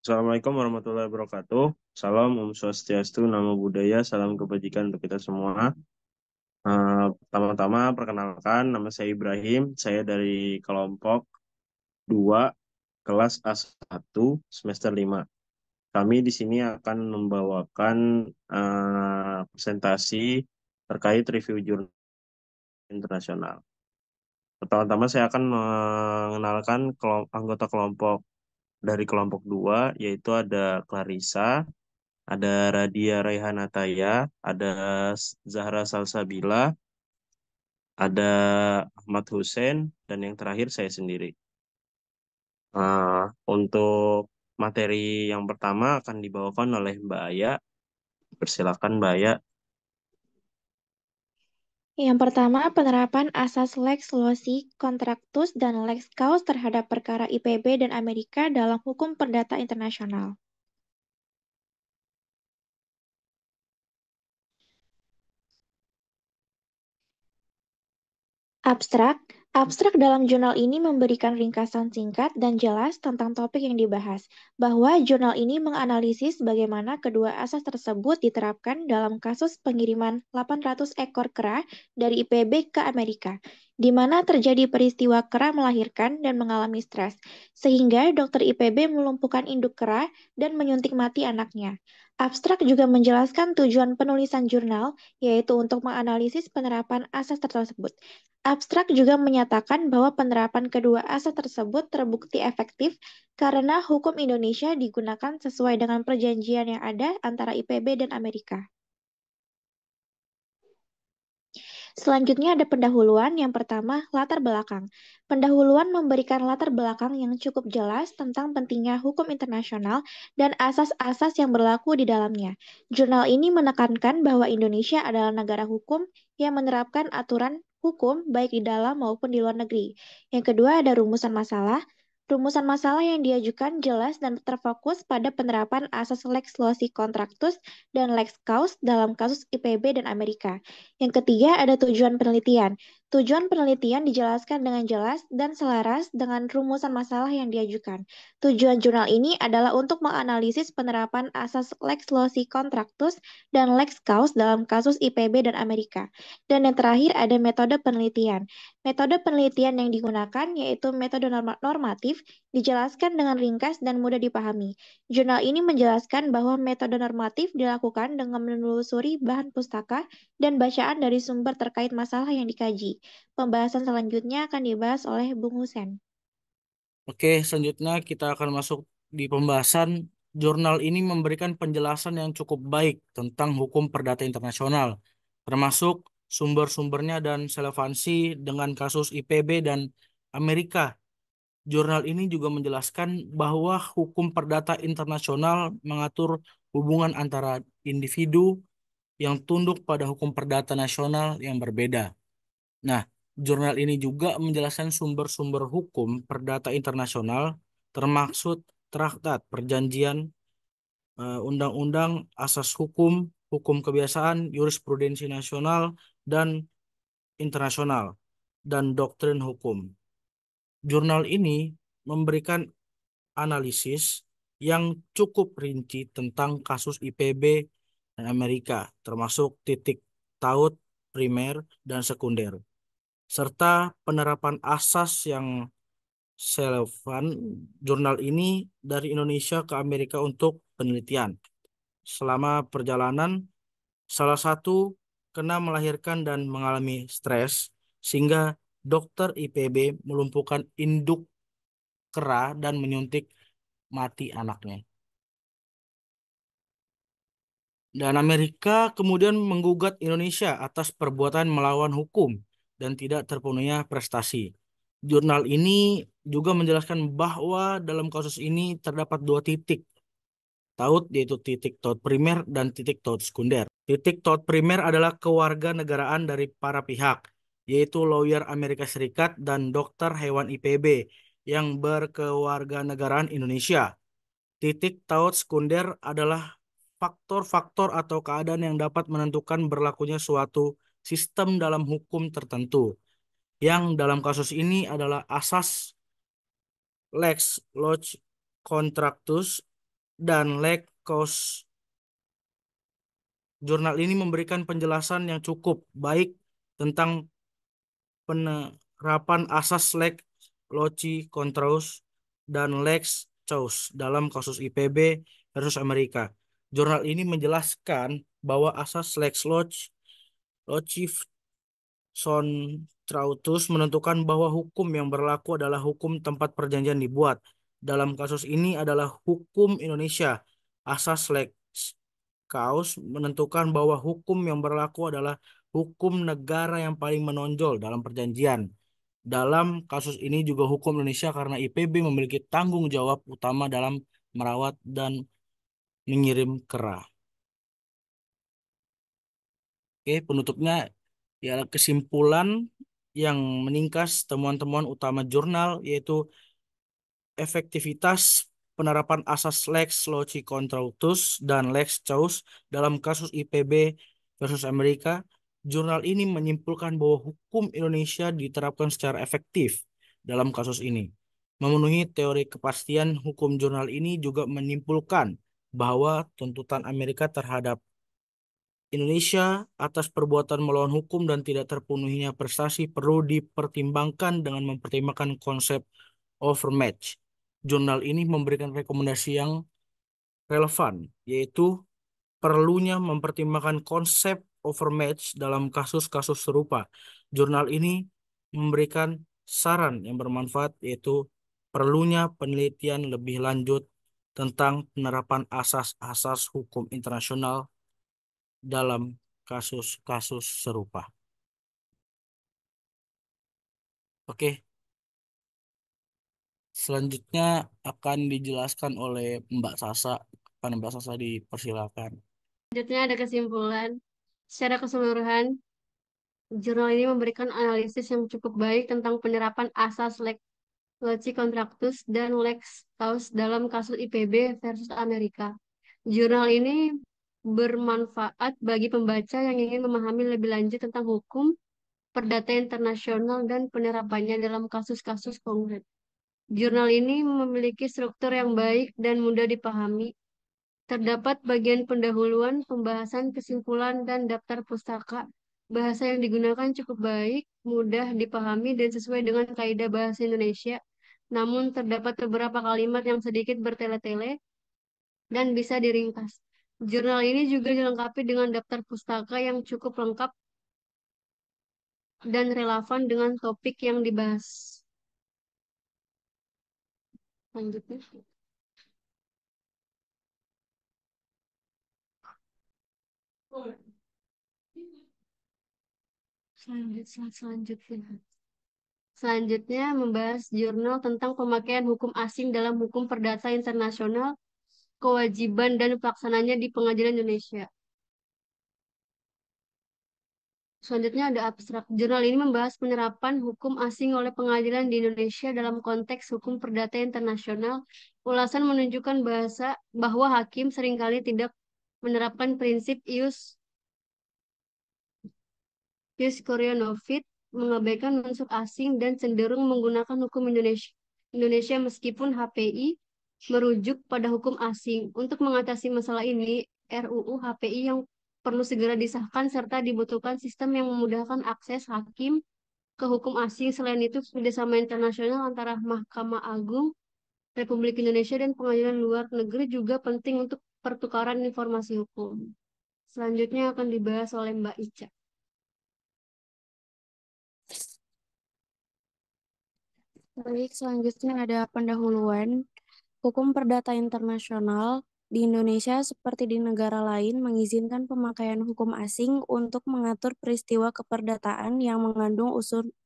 Assalamualaikum warahmatullahi wabarakatuh. Salam Om Swastiastu, Namo Buddhaya, salam kebajikan untuk kita semua. Pertama-tama perkenalkan, nama saya Ibrahim. Saya dari kelompok 2, kelas A1, semester 5. Kami di sini akan membawakan presentasi terkait review jurnal internasional. Pertama-tama saya akan mengenalkan anggota kelompok dari kelompok 2, yaitu ada Clarissa, ada Radia Raihanataya, ada Zahra Salsabila, ada Ahmad Hussein, dan yang terakhir saya sendiri. Untuk materi yang pertama akan dibawakan oleh Mbak Aya. Persilakan Mbak Aya. Yang pertama, penerapan asas Lex Loci Contractus dan Lex Causa terhadap perkara IPB dan Amerika dalam hukum perdata internasional. Abstrak. Abstrak dalam jurnal ini memberikan ringkasan singkat dan jelas tentang topik yang dibahas, bahwa jurnal ini menganalisis bagaimana kedua asas tersebut diterapkan dalam kasus pengiriman 800 ekor kera dari IPB ke Amerika, di mana terjadi peristiwa kera melahirkan dan mengalami stres, sehingga dokter IPB melumpuhkan induk kera dan menyuntik mati anaknya. Abstrak juga menjelaskan tujuan penulisan jurnal, yaitu untuk menganalisis penerapan asas tersebut. Abstrak juga menyatakan bahwa penerapan kedua asas tersebut terbukti efektif karena hukum Indonesia digunakan sesuai dengan perjanjian yang ada antara IPB dan Amerika. Selanjutnya ada pendahuluan. Yang pertama, latar belakang. Pendahuluan memberikan latar belakang yang cukup jelas tentang pentingnya hukum internasional dan asas-asas yang berlaku di dalamnya. Jurnal ini menekankan bahwa Indonesia adalah negara hukum yang menerapkan aturan hukum baik di dalam maupun di luar negeri. Yang kedua ada rumusan masalah. Rumusan masalah yang diajukan jelas dan terfokus pada penerapan asas Lex Loci Contractus dan Lex Causa dalam kasus IPB dan Amerika. Yang ketiga ada tujuan penelitian. Tujuan penelitian dijelaskan dengan jelas dan selaras dengan rumusan masalah yang diajukan. Tujuan jurnal ini adalah untuk menganalisis penerapan asas Lex Loci Contractus dan Lex Causa dalam kasus IPB dan Amerika. Dan yang terakhir ada metode penelitian. Metode penelitian yang digunakan yaitu metode normatif, dijelaskan dengan ringkas dan mudah dipahami. Jurnal ini menjelaskan bahwa metode normatif dilakukan dengan menelusuri bahan pustaka dan bacaan dari sumber terkait masalah yang dikaji. Pembahasan selanjutnya akan dibahas oleh Bung Husen. Oke, selanjutnya kita akan masuk di pembahasan. Jurnal ini memberikan penjelasan yang cukup baik tentang hukum perdata internasional, termasuk sumber-sumbernya dan relevansi dengan kasus IPB dan Amerika. Jurnal ini juga menjelaskan bahwa hukum perdata internasional mengatur hubungan antara individu yang tunduk pada hukum perdata nasional yang berbeda. Nah, jurnal ini juga menjelaskan sumber-sumber hukum perdata internasional, termaksud traktat, perjanjian, undang-undang, asas hukum, hukum kebiasaan, jurisprudensi nasional dan internasional, dan doktrin hukum. Jurnal ini memberikan analisis yang cukup rinci tentang kasus IPB dan Amerika, termasuk titik taut primer dan sekunder, serta penerapan asas yang relevan. Jurnal ini dari Indonesia ke Amerika untuk penelitian. Selama perjalanan, salah satu kena melahirkan dan mengalami stres, sehingga dokter IPB melumpuhkan induk kera dan menyuntik mati anaknya. Dan Amerika kemudian menggugat Indonesia atas perbuatan melawan hukum dan tidak terpenuhinya prestasi. Jurnal ini juga menjelaskan bahwa dalam kasus ini terdapat dua titik taut, yaitu titik taut primer dan titik taut sekunder. Titik taut primer adalah kewarganegaraan dari para pihak, yaitu lawyer Amerika Serikat dan dokter hewan IPB yang berkewarganegaraan Indonesia. Titik taut sekunder adalah faktor-faktor atau keadaan yang dapat menentukan berlakunya suatu sistem dalam hukum tertentu, yang dalam kasus ini adalah asas Lex Loci Contractus dan lex causa. Jurnal ini memberikan penjelasan yang cukup baik tentang penerapan asas lex loci contraus dan lex Chaus dalam kasus IPB versus Amerika. Jurnal ini menjelaskan bahwa asas lex loci Trautus menentukan bahwa hukum yang berlaku adalah hukum tempat perjanjian dibuat. Dalam kasus ini adalah hukum Indonesia. Asas lex Kaus menentukan bahwa hukum yang berlaku adalah hukum negara yang paling menonjol dalam perjanjian. Dalam kasus ini juga hukum Indonesia karena IPB memiliki tanggung jawab utama dalam merawat dan mengirim kera. Oke, penutupnya ya kesimpulan yang meningkas temuan-temuan utama jurnal yaitu efektivitas penerapan asas lex loci contrautus dan lex Chaus dalam kasus IPB versus Amerika. Jurnal ini menyimpulkan bahwa hukum Indonesia diterapkan secara efektif dalam kasus ini. Memenuhi teori kepastian hukum, jurnal ini juga menyimpulkan bahwa tuntutan Amerika terhadap Indonesia atas perbuatan melawan hukum dan tidak terpenuhinya prestasi perlu dipertimbangkan dengan mempertimbangkan konsep overmatch. Jurnal ini memberikan rekomendasi yang relevan, yaitu perlunya mempertimbangkan konsep overmatch dalam kasus-kasus serupa. Jurnal ini memberikan saran yang bermanfaat, yaitu perlunya penelitian lebih lanjut tentang penerapan asas-asas hukum internasional dalam kasus-kasus serupa. Oke, selanjutnya akan dijelaskan oleh Mbak Sasa. Mbak Sasa dipersilakan. Selanjutnya ada kesimpulan. Secara keseluruhan, jurnal ini memberikan analisis yang cukup baik tentang penerapan asas lex loci contractus dan lex Taus dalam kasus IPB versus Amerika. Jurnal ini bermanfaat bagi pembaca yang ingin memahami lebih lanjut tentang hukum, perdata internasional, dan penerapannya dalam kasus-kasus konkret. Jurnal ini memiliki struktur yang baik dan mudah dipahami. Terdapat bagian pendahuluan, pembahasan, kesimpulan, dan daftar pustaka. Bahasa yang digunakan cukup baik, mudah dipahami, dan sesuai dengan kaidah bahasa Indonesia. Namun terdapat beberapa kalimat yang sedikit bertele-tele dan bisa diringkas. Jurnal ini juga dilengkapi dengan daftar pustaka yang cukup lengkap dan relevan dengan topik yang dibahas. Lanjutnya. Selanjutnya membahas jurnal tentang pemakaian hukum asing dalam hukum perdata internasional, kewajiban dan pelaksananya di pengadilan Indonesia. Selanjutnya ada abstrak. Jurnal ini membahas penerapan hukum asing oleh pengadilan di Indonesia dalam konteks hukum perdata internasional. Ulasan menunjukkan bahwa hakim seringkali tidak menerapkan prinsip ius corio novit, mengabaikan unsur asing dan cenderung menggunakan hukum Indonesia meskipun HPI merujuk pada hukum asing. Untuk mengatasi masalah ini, RUU HPI yang perlu segera disahkan serta dibutuhkan sistem yang memudahkan akses hakim ke hukum asing. Selain itu, kerjasama internasional antara Mahkamah Agung Republik Indonesia dan pengadilan luar negeri juga penting untuk pertukaran informasi hukum. Selanjutnya akan dibahas oleh Mbak Ica. Baik, selanjutnya ada pendahuluan. Hukum perdata internasional di Indonesia seperti di negara lain mengizinkan pemakaian hukum asing untuk mengatur peristiwa keperdataan yang mengandung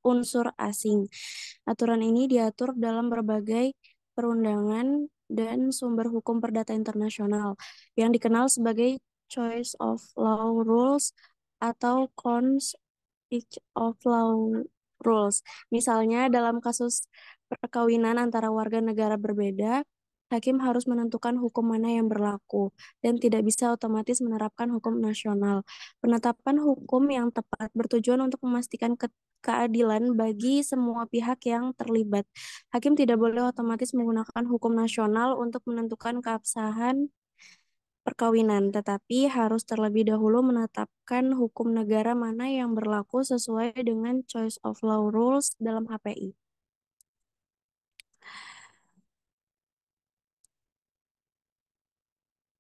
unsur asing. Aturan ini diatur dalam berbagai perundangan dan sumber hukum perdata internasional yang dikenal sebagai choice of law rules atau cons of law rules. Misalnya dalam kasus perkawinan antara warga negara berbeda, hakim harus menentukan hukum mana yang berlaku dan tidak bisa otomatis menerapkan hukum nasional. Penetapan hukum yang tepat bertujuan untuk memastikan keadilan bagi semua pihak yang terlibat. Hakim tidak boleh otomatis menggunakan hukum nasional untuk menentukan keabsahan perkawinan, tetapi harus terlebih dahulu menetapkan hukum negara mana yang berlaku sesuai dengan Choice of Law Rules dalam HPI.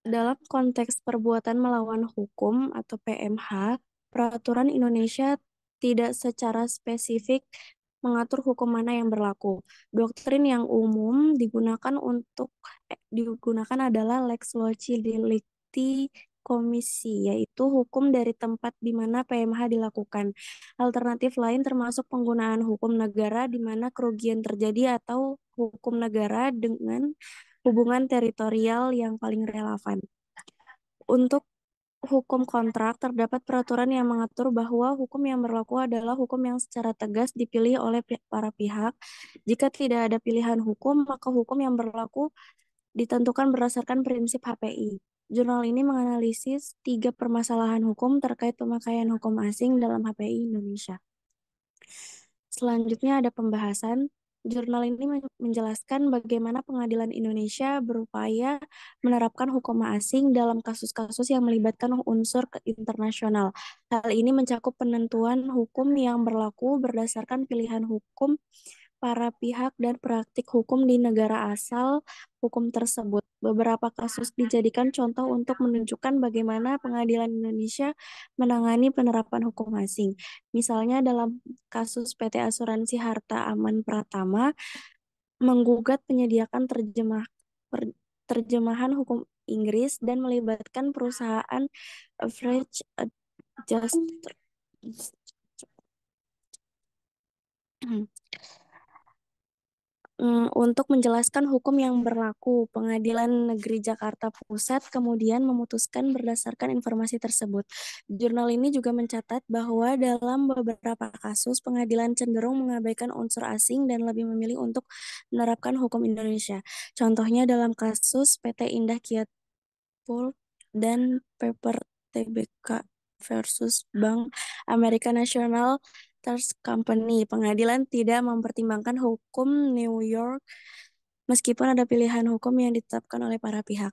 Dalam konteks perbuatan melawan hukum atau PMH, peraturan Indonesia tidak secara spesifik mengatur hukum mana yang berlaku. Doktrin yang umum digunakan adalah lex loci delicti komisi, yaitu hukum dari tempat di mana PMH dilakukan. Alternatif lain termasuk penggunaan hukum negara di mana kerugian terjadi atau hukum negara dengan hubungan teritorial yang paling relevan. Untuk hukum kontrak, terdapat peraturan yang mengatur bahwa hukum yang berlaku adalah hukum yang secara tegas dipilih oleh para pihak. Jika tidak ada pilihan hukum, maka hukum yang berlaku ditentukan berdasarkan prinsip HPI. Jurnal ini menganalisis 3 permasalahan hukum terkait pemakaian hukum asing dalam HPI Indonesia. Selanjutnya ada pembahasan. Jurnal ini menjelaskan bagaimana pengadilan Indonesia berupaya menerapkan hukum asing dalam kasus-kasus yang melibatkan unsur internasional. Hal ini mencakup penentuan hukum yang berlaku berdasarkan pilihan hukum para pihak dan praktik hukum di negara asal hukum tersebut. Beberapa kasus dijadikan contoh untuk menunjukkan bagaimana pengadilan Indonesia menangani penerapan hukum asing. Misalnya dalam kasus PT Asuransi Harta Aman Pratama menggugat penyediakan terjemahan hukum Inggris dan melibatkan perusahaan Average Adjuster. Untuk menjelaskan hukum yang berlaku, Pengadilan Negeri Jakarta Pusat kemudian memutuskan berdasarkan informasi tersebut. Jurnal ini juga mencatat bahwa dalam beberapa kasus, pengadilan cenderung mengabaikan unsur asing dan lebih memilih untuk menerapkan hukum Indonesia. Contohnya dalam kasus PT Indah Kiat Pulp dan Paper Tbk versus Bank Amerika National Trust Company. Pengadilan tidak mempertimbangkan hukum New York meskipun ada pilihan hukum yang ditetapkan oleh para pihak.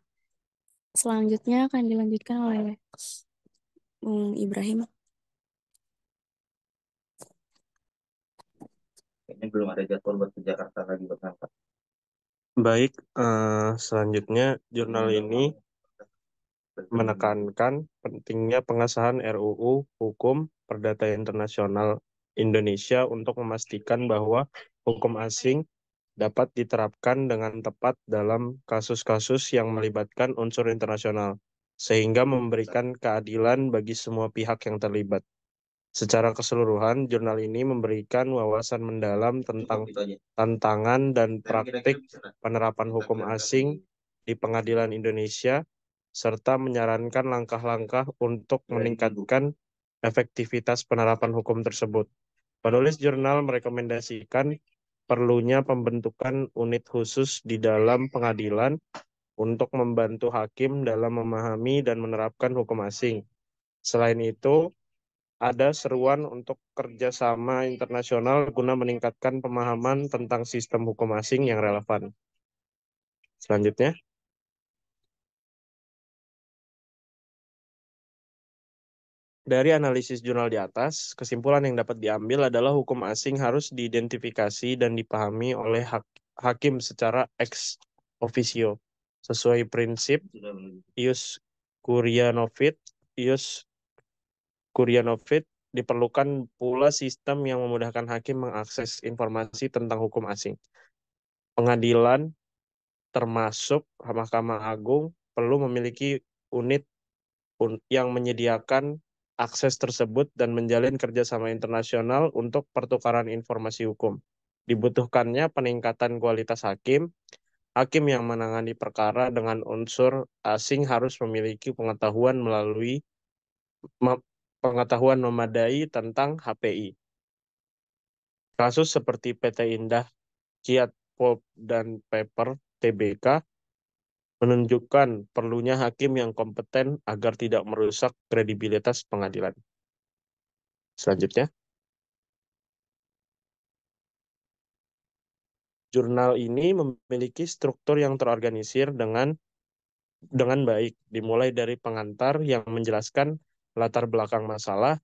Selanjutnya akan dilanjutkan oleh Bung Ibrahim. Ini belum ada jadwal buat ke Jakarta lagi buat ngangkat. Baik, selanjutnya jurnal ini menekankan pentingnya pengesahan RUU Hukum Perdata Internasional Indonesia untuk memastikan bahwa hukum asing dapat diterapkan dengan tepat dalam kasus-kasus yang melibatkan unsur internasional, sehingga memberikan keadilan bagi semua pihak yang terlibat. Secara keseluruhan, jurnal ini memberikan wawasan mendalam tentang tantangan dan praktik penerapan hukum asing di pengadilan Indonesia, serta menyarankan langkah-langkah untuk meningkatkan efektivitas penerapan hukum tersebut. Penulis jurnal merekomendasikan perlunya pembentukan unit khusus di dalam pengadilan untuk membantu hakim dalam memahami dan menerapkan hukum asing. Selain itu, ada seruan untuk kerjasama internasional guna meningkatkan pemahaman tentang sistem hukum asing yang relevan. Selanjutnya, dari analisis jurnal di atas, kesimpulan yang dapat diambil adalah hukum asing harus diidentifikasi dan dipahami oleh hakim secara ex officio, sesuai prinsip ius curiae novit. Diperlukan pula sistem yang memudahkan hakim mengakses informasi tentang hukum asing. Pengadilan, termasuk Mahkamah Agung, perlu memiliki unit yang menyediakan akses tersebut dan menjalin kerjasama internasional untuk pertukaran informasi hukum. Dibutuhkannya peningkatan kualitas hakim. Hakim yang menangani perkara dengan unsur asing harus memiliki pengetahuan memadai tentang HPI. Kasus seperti PT Indah Kiat Pulp dan Paper Tbk menunjukkan perlunya hakim yang kompeten agar tidak merusak kredibilitas pengadilan. Selanjutnya, Jurnal ini memiliki struktur yang terorganisir dengan baik, dimulai dari pengantar yang menjelaskan latar belakang masalah,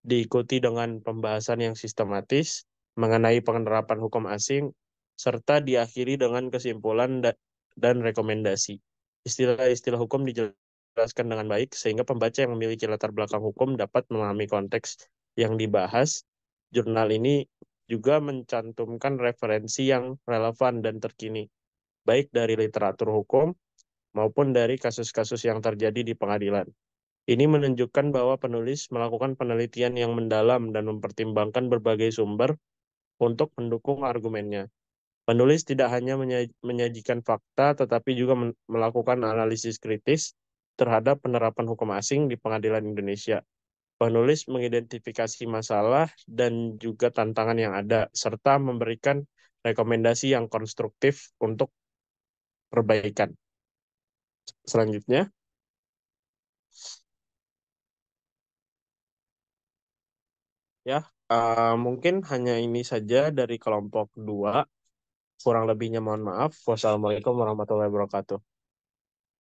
diikuti dengan pembahasan yang sistematis mengenai penerapan hukum asing, serta diakhiri dengan kesimpulan dan rekomendasi. Istilah-istilah hukum dijelaskan dengan baik sehingga pembaca yang memiliki latar belakang hukum dapat memahami konteks yang dibahas. Jurnal ini juga mencantumkan referensi yang relevan dan terkini, baik dari literatur hukum maupun dari kasus-kasus yang terjadi di pengadilan. Ini menunjukkan bahwa penulis melakukan penelitian yang mendalam dan mempertimbangkan berbagai sumber untuk mendukung argumennya. Penulis tidak hanya menyajikan fakta, tetapi juga melakukan analisis kritis terhadap penerapan hukum asing di pengadilan Indonesia. Penulis mengidentifikasi masalah dan juga tantangan yang ada, serta memberikan rekomendasi yang konstruktif untuk perbaikan. Selanjutnya, ya, mungkin hanya ini saja dari kelompok 2. Kurang lebihnya mohon maaf. Wassalamualaikum warahmatullahi wabarakatuh.